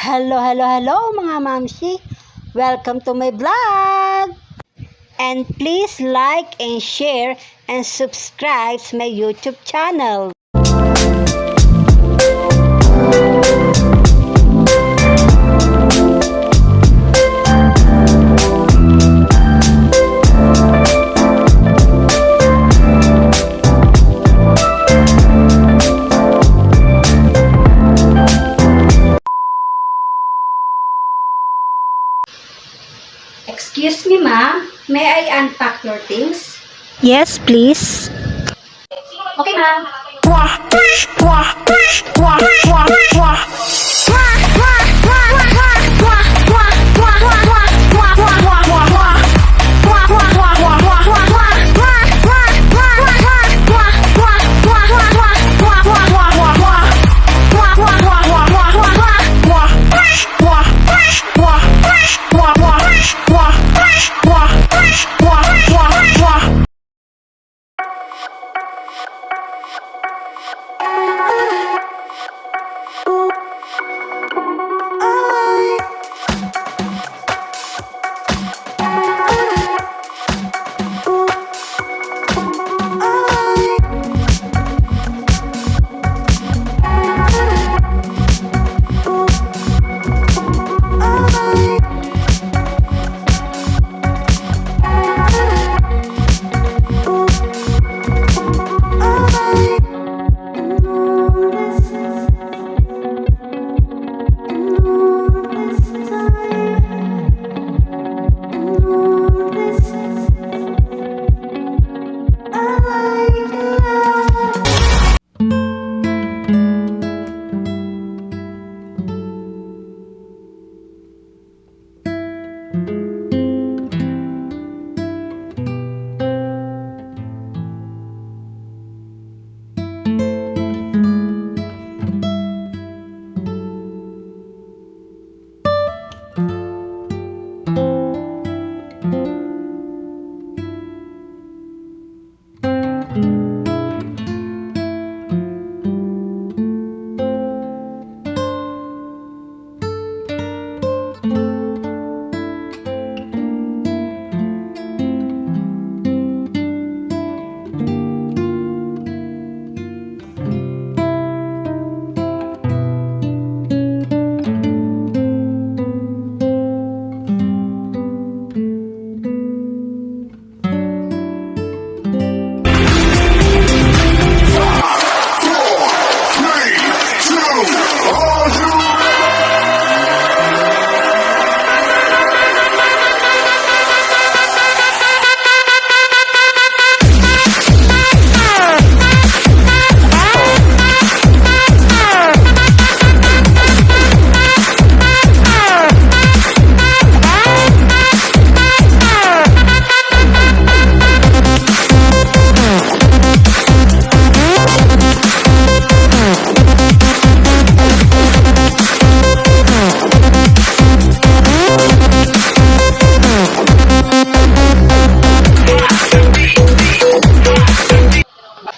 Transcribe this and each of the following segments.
Hello mga mamsi! Welcome to my vlog! And please like and share and subscribe to my YouTube channel. Excuse me, ma'am. May I unpack your things? Yes, please. Okay, ma'am.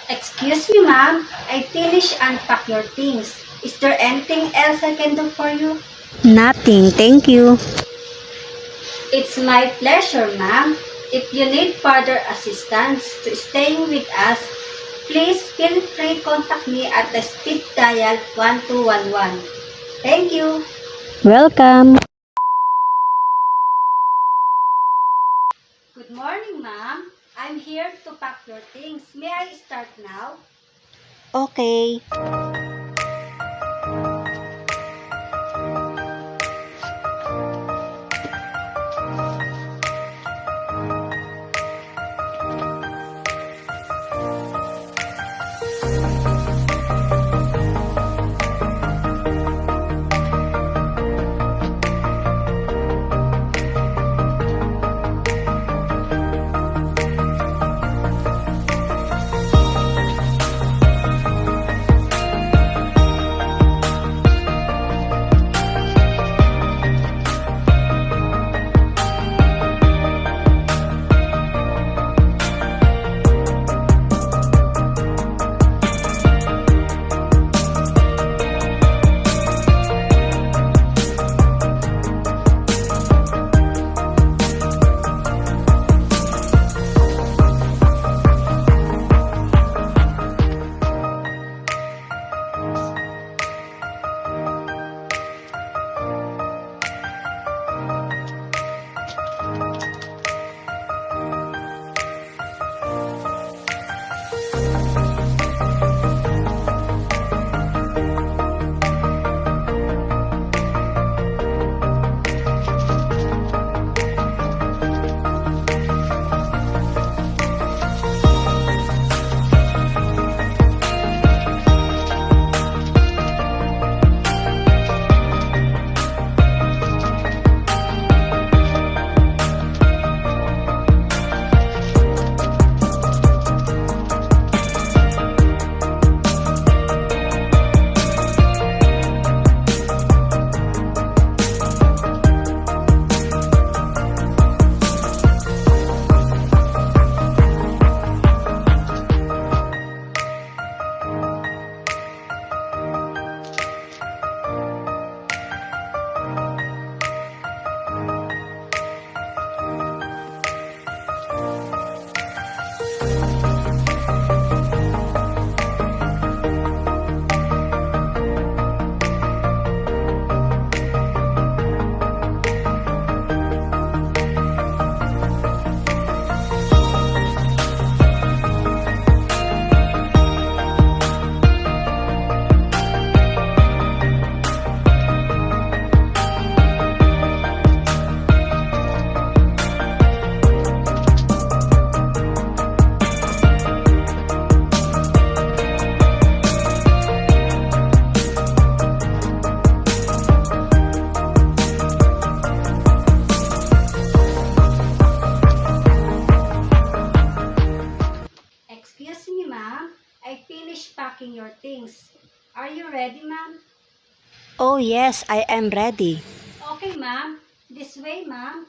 Excuse me, ma'am. I finished unpack your things. Is there anything else I can do for you? Nothing, thank you. It's my pleasure, ma'am. If you need further assistance to staying with us, please feel free to contact me at the speed dial 1211. Thank you. Welcome. Good morning, ma'am. I'm here to pack your things. May I start now? Okay. unpacking your things. Are you ready, ma'am? Oh yes, I am ready. Okay, ma'am. This way, ma'am.